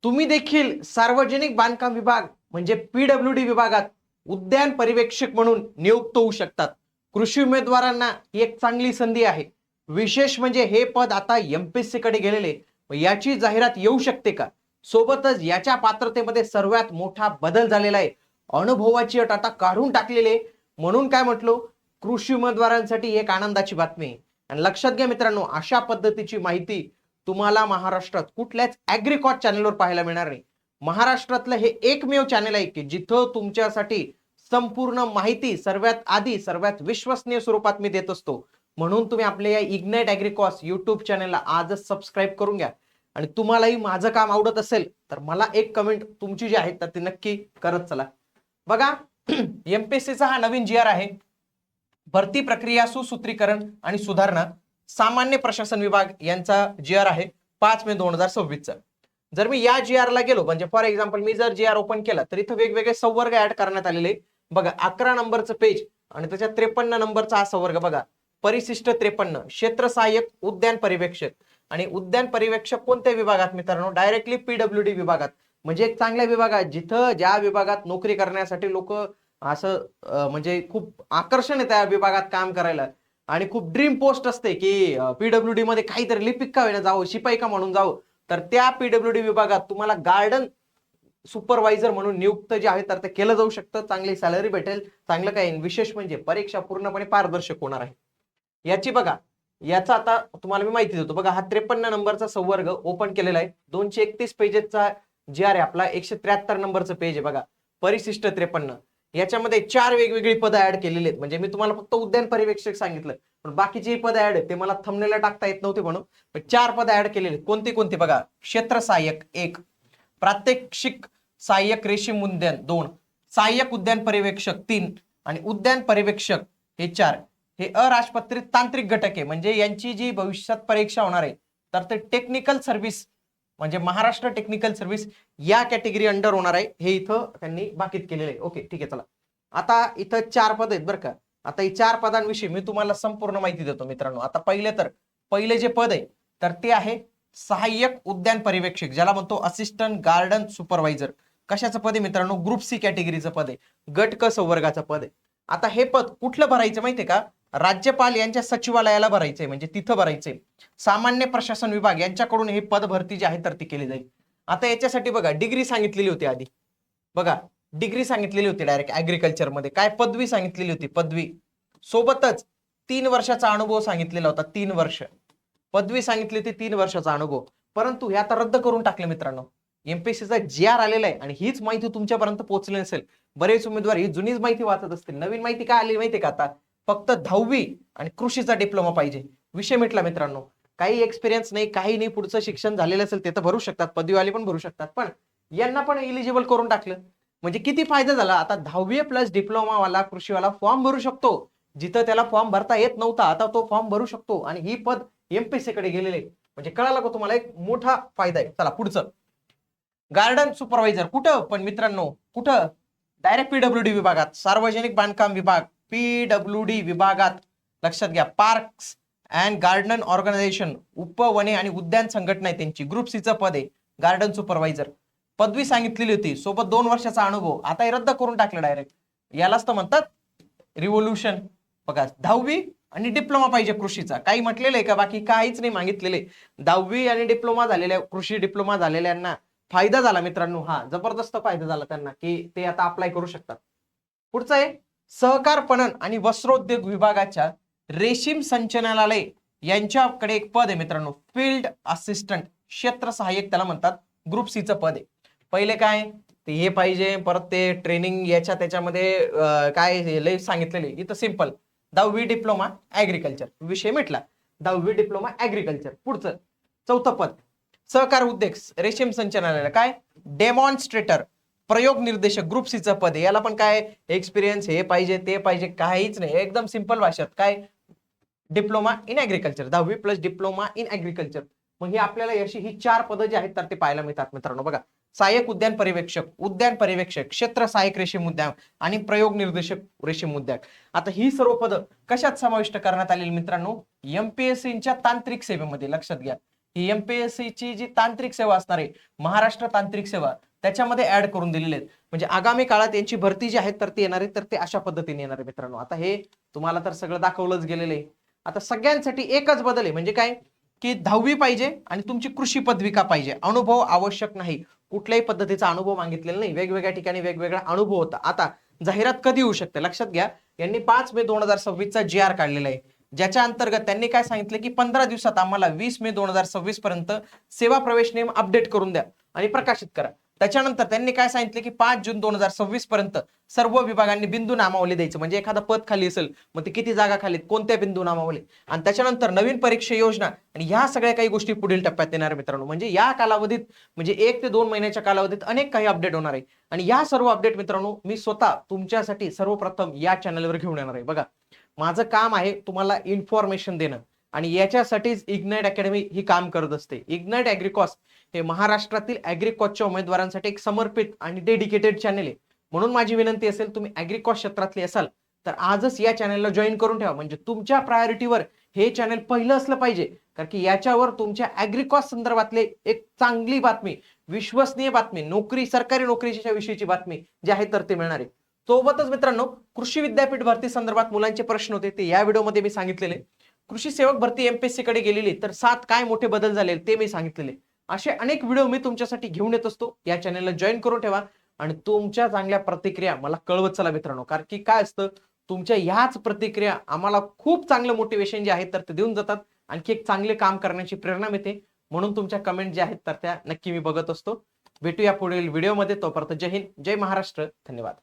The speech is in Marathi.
तुम्ही देखील सार्वजनिक बांधकाम विभाग म्हणजे पीडब्ल्यूडी विभागात उद्यान पर्यवेक्षक म्हणून नियुक्त होऊ शकतात. कृषी उमेदवारांना ही एक चांगली संधी आहे. विशेष म्हणजे हे पद आता एमपीएससी कडे गेलेले. याची जाहिरात येऊ शकते का? सोबतच याच्या पात्रतेमध्ये सर्वात मोठा बदल झालेला आहे. अनुभवाची अट आता काढून टाकलेले. म्हणून काय म्हटलो, कृषी उमेदवारांसाठी एक आनंदाची बातमी आहे. आणि लक्षात घ्या मित्रांनो, अशा पद्धतीची माहिती तुम्हाला महाराष्ट्रात कुठल्याच ॲग्रिकॉट चॅनलवर पाहायला मिळणार नाही. महाराष्ट्रातलं हे एकमेव चॅनल आहे की जिथं तुमच्यासाठी संपूर्ण माहिती सर्वात आधी सर्वात विश्वसनीय स्वरूपात मी देत असतो. म्हणून तुम्ही आपल्या या इग्नाइट ॲग्रिकॉस युट्यूब चॅनलला आजच सबस्क्राईब करून घ्या. आणि तुम्हालाही माझं काम आवडत असेल तर मला एक कमेंट तुमची जी आहे तर ती नक्की करत चला. बघा, एमपीएससीचा हा नवीन जी आर आहे. भरती प्रक्रिया सुसूत्रीकरण आणि सुधारणा सामान्य प्रशासन विभाग यांचा जी आर आहे 5 मे 2026 चा. जर मी या जी आर ला गेलो, म्हणजे फॉर एक्झाम्पल मी जर जी आर ओपन केला तर इथं वेगवेगळे संवर्ग ऍड करण्यात आलेले. बघा, 11 नंबरचं पेज आणि त्याच्यात 53 नंबरचा हा संवर्ग बघा. परिशिष्ट 53 क्षेत्र सहाय्यक उद्यान पर्यवेक्षक. आणि उद्यान पर्यवेक्षक कोणत्या विभागात मित्रांनो? डायरेक्टली पीडब्ल्यूडी विभागात. म्हणजे एक चांगल्या विभागात, जिथं ज्या विभागात नोकरी करण्यासाठी लोक असं म्हणजे खूप आकर्षण आहे त्या विभागात काम करायला. आणि खूप ड्रीम पोस्ट असते की पीडब्ल्यूडी मध्ये काहीतरी लिपिक का होईना जावं, शिपाई का म्हणून जावं. तर त्या पीडब्ल्यूडी विभागात तुम्हाला गार्डन सुपरवायझर म्हणून नियुक्त जे आहे तर ते केलं जाऊ शकतं. चांगली सॅलरी भेटेल, चांगलं काय. विशेष म्हणजे परीक्षा पूर्णपणे पारदर्शक होणार आहे. याची बघा, याचा आता तुम्हाला मी माहिती देतो. बघा, हा 53 नंबरचा संवर्ग ओपन केलेला आहे. 231 पेजेसचा जी आर आहे आपला. 173 नंबरचं पेज आहे बघा, परिशिष्ट 53. याच्यामध्ये 4 वेगवेगळी पदं ऍड केलेली आहेत. म्हणजे मी तुम्हाला फक्त उद्यान पर्यवेक्षक सांगितलं, पण बाकीची पदं ऍड आहेत ते मला थंबनेलला टाकता येत नव्हते म्हणून. 4 पदं ऍड केलेली आहेत. कोणती कोणती बघा? क्षेत्र सहाय्यक 1, प्रात्यक्षिक सहाय्यक रेशीम उद्यान 2, सहाय्यक उद्यान पर्यवेक्षक 3 आणि उद्यान पर्यवेक्षक हे 4. हे अराजपत्रित तांत्रिक घटक आहे. म्हणजे यांची जी भविष्यात परीक्षा होणार आहे तर ते टेक्निकल सर्व्हिस म्हणजे महाराष्ट्र टेक्निकल सर्व्हिस या कॅटेगरी अंडर होणार आहे. हे इथं त्यांनी बाकीत केलेलं आहे. ओके, ठीक आहे, चला. आता इथं 4 पद आहेत बरं का. आता ही 4 पदांविषयी मी तुम्हाला संपूर्ण माहिती देतो मित्रांनो. आता पहिले जे पद आहे तर ते आहे सहाय्यक उद्यान पर्यवेक्षक, ज्याला म्हणतो असिस्टंट गार्डन सुपरवायझर. कशाचं पद आहे मित्रांनो? ग्रुप सी कॅटेगरीचं पद आहे, गट क संवर्गाचं पद आहे. आता हे पद कुठलं भरायचं माहितीये का? राज्यपाल यांच्या सचिवालयाला भरायचंय, म्हणजे तिथं भरायचंय. सामान्य प्रशासन विभाग यांच्याकडून हे पद भरती जी आहे तर ती केली जाईल. आता याच्यासाठी बघा, डिग्री सांगितलेली होती आधी. बघा, डिग्री सांगितलेली होती डायरेक्ट ऍग्रिकल्चर मध्ये. काय पदवी सांगितलेली होती? पदवी. सोबतच 3 वर्षाचा अनुभव सांगितलेला होता. 3 वर्ष पदवी सांगितली होती, 3 वर्षाचा अनुभव. परंतु हे आता रद्द करून टाकले मित्रांनो. एमपीएससीचा जी आर आलेला आहे आणि हीच माहिती तुमच्यापर्यंत पोहोचली नसेल. बरेच उमेदवार ही जुनीच माहिती वाचत असतील. नवीन माहिती काय आली माहितीये का? आता फक्त 10वी आणि कृषीचा डिप्लोमा पाहिजे. विषय मिटला मित्रांनो. काही एक्सपिरियन्स नाही, काही नाही, पुढचं शिक्षण झालेलं असेल ते तर भरू शकतात, पदवीवाले पण भरू शकतात. पण यांना पण इलिजिबल करून टाकलं. म्हणजे किती फायदा झाला. आता 10वी प्लस डिप्लोमावाला कृषीवाला फॉर्म भरू शकतो. जिथं त्याला फॉर्म भरता येत नव्हता आता तो फॉर्म भरू शकतो. आणि ही पद एमपीएससी कडे गेलेले. म्हणजे कळालं का तुम्हाला? एक मोठा फायदा आहे. चला पुढचं, गार्डन सुपरवायझर. कुठं पण मित्रांनो? कुठं? डायरेक्ट पीडब्ल्यूडी विभागात, सार्वजनिक बांधकाम विभाग पीडब्ल्यूडी विभागात. लक्षात घ्या, पार्क्स अँड गार्डन ऑर्गनायझेशन, उपवने आणि उद्यान संघटना आहे त्यांची. ग्रुप सीचं पद आहे गार्डन सुपरवायझर. पदवी सांगितलेली होती, सोबत 2 वर्षाचा अनुभव. आता हे रद्द करून टाकलं डायरेक्ट. यालाच तर म्हणतात रिव्होल्युशन. बघा, 10वी आणि डिप्लोमा पाहिजे कृषीचा. काही म्हटलेलं आहे का? बाकी काहीच नाही मागितलेले. 10वी आणि डिप्लोमा झालेल्या, कृषी डिप्लोमा झालेल्यांना फायदा झाला मित्रांनो. हा, जबरदस्त फायदा झाला त्यांना की ते आता अप्लाय करू शकतात. पुढचं आहे सहकार पणन आणि वस्त्रोद्योग विभागाच्या रेशीम संचालनालय यांच्याकडे एक पद आहे मित्रांनो, फील्ड असिस्टंट, क्षेत्र सहाय्यक त्याला म्हणतात. ग्रुप सीचं पद आहे. पहिले काय ते हे पाहिजे, परत ते ट्रेनिंग याच्या त्याच्यामध्ये काय लय सांगितलेले. इथं सिंपल 10वी डिप्लोमा ऍग्रिकल्चर, विषय मिटला. 10वी डिप्लोमा ऍग्रिकल्चर. पुढचं 4थं पद सहकार उद्योग रेशीम संचालनालय, काय डेमॉन्स्ट्रेटर, प्रयोग निर्देशक. ग्रुप सीचं पद आहे. याला पण काय एक्सपिरियन्स हे पाहिजे ते पाहिजे काहीच नाही. एकदम सिंपल भाषेत काय डिप्लोमा इन ऍग्रिकल्चर, 10वी प्लस डिप्लोमा इन ऍग्रिकल्चर. मग ही आपल्याला अशी ही 4 पदं जी आहेत तर ते पाहायला मिळतात मित्रांनो. बघा, सहाय्यक उद्यान पर्यवेक्षक, क्षेत्र सहाय्यक रेशीम उद्यान आणि प्रयोग निर्देशक रेशीम उद्यान. आता ही सर्व पदं कशात समाविष्ट करण्यात आलेली मित्रांनो? एमपीएससीच्या तांत्रिक सेवेमध्ये. लक्षात घ्या, ही MPSC ची जी तांत्रिक सेवा असणार आहे, महाराष्ट्र तांत्रिक सेवा, त्याच्यामध्ये ऍड करून दिलेले आहेत. म्हणजे आगामी काळात यांची भरती जी आहे तर ती येणार आहे, तर ते अशा पद्धतीने येणार आहे मित्रांनो. आता हे तुम्हाला तर सगळं दाखवलंच गेलेलं आहे. आता सगळ्यांसाठी एकच बदल आहे, म्हणजे काय की 10वी पाहिजे आणि तुमची कृषी पदविका पाहिजे. अनुभव आवश्यक नाही. कुठल्याही पद्धतीचा अनुभव मागितलेला नाही. वेगवेगळ्या ठिकाणी वेगवेगळा अनुभव होता. आता जाहिरात कधी होऊ शकते लक्षात घ्या. यांनी 5 मे 2026 चा GR काढलेला आहे, ज्याच्या अंतर्गत त्यांनी काय सांगितलं की 15 दिवसात आम्हाला 20 मे 2026 पर्यंत सेवा प्रवेश नियम अपडेट करून द्या आणि प्रकाशित करा. त्याच्यानंतर त्यांनी काय सांगितलं की 5 जून 2026 पर्यंत सर्व विभागांनी बिंदू नामावली द्यायचं. म्हणजे एखादा पद खाली असेल मग ते किती जागा खालीत, कोणत्या बिंदू नामावले, आणि त्याच्यानंतर नवीन परीक्षा योजना आणि ह्या सगळ्या काही गोष्टी पुढील टप्प्यात येणार मित्रांनो. म्हणजे या कालावधीत, म्हणजे 1 ते 2 महिन्याच्या कालावधीत अनेक काही अपडेट होणार आहे. आणि या सर्व अपडेट मित्रांनो मी स्वतः तुमच्यासाठी सर्वप्रथम या चॅनलवर घेऊन येणार आहे. बघा, माझं काम आहे तुम्हाला इन्फॉर्मेशन देणं, आणि याच्यासाठीच इग्नाइट अकॅडमी ही काम करत असते. इग्नाइट ॲग्रिकॉस हे महाराष्ट्रातील ॲग्रिकॉसच्या उमेदवारांसाठी एक समर्पित आणि डेडिकेटेड चॅनल आहे. म्हणून माझी विनंती असेल, तुम्ही ॲग्रिकॉस क्षेत्रातले असाल तर आजच या चॅनलला जॉईन करून ठेवा. म्हणजे तुमच्या प्रायोरिटीवर हे चॅनल पहिलं असलं पाहिजे, कारण की याच्यावर तुमच्या ॲग्रिकॉस संदर्भातले एक चांगली बातमी, विश्वसनीय बातमी, नोकरी, सरकारी नोकरीच्या विषयीची बातमी जी आहे तर ते मिळणार आहे. सोबतच मित्रांनो, कृषी विद्यापीठ भरती संदर्भात मुलांचे प्रश्न होते ते या व्हिडिओमध्ये मी सांगितलेले. कृषी सेवक भरती MPSC कडे गेलेली तर 7 काय मोठे बदल झाले ते मी सांगितलेले. असे अनेक व्हिडिओ मी तुमच्यासाठी घेऊन येत असतो. या चॅनलला जॉईन करून ठेवा आणि तुमच्या चांगल्या प्रतिक्रिया मला कळवत चला मित्रांनो. कारण की काय असतं, तुमच्या ह्याच प्रतिक्रिया आम्हाला खूप चांगलं मोटिवेशन जे आहे तर ते देऊन जातात, आणखी एक चांगले काम करण्याची प्रेरणा मिळते. म्हणून तुमच्या कमेंट ज्या आहेत तर त्या नक्की मी बघत असतो. भेटूया पुढील व्हिडिओमध्ये. तोपर्यंत जय हिंद, जय महाराष्ट्र, धन्यवाद.